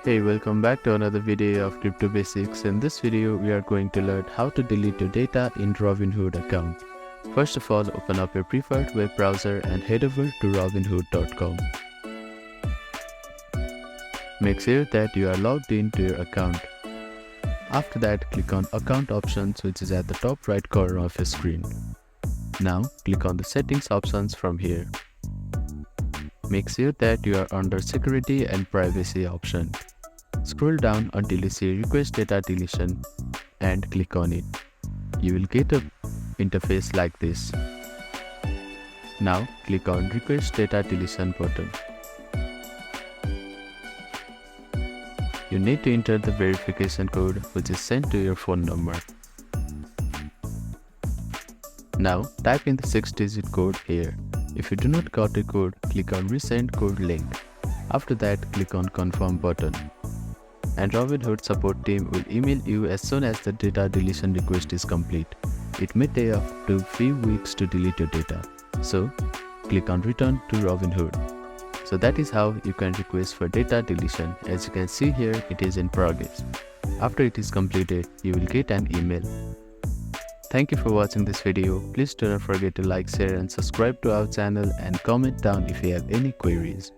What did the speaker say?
Hey, welcome back to another video of Crypto Basics. In this video, we are going to learn how to delete your data in Robinhood account. First of all, open up your preferred web browser and head over to robinhood.com. Make sure that you are logged into your account. After that, click on Account Options, which is at the top right corner of your screen. Now, click on the Settings options from here. Make sure that you are under Security and Privacy option. Scroll down until you see Request Data Deletion and click on it. You will get an interface like this. Now click on Request Data Deletion button. You need to enter the verification code which is sent to your phone number. Now type in the 6-digit code here. If you do not got a code, click on Resend Code link. After that, click on Confirm button. And Robinhood support team will email you as soon as the data deletion request is complete. It may take up to few weeks to delete your data. So click on Return to Robinhood. So that is how you can request for data deletion. As you can see here, it is in progress. After it is completed, you will get an email. Thank you for watching this video. Please do not forget to like, share and subscribe to our channel and comment down if you have any queries.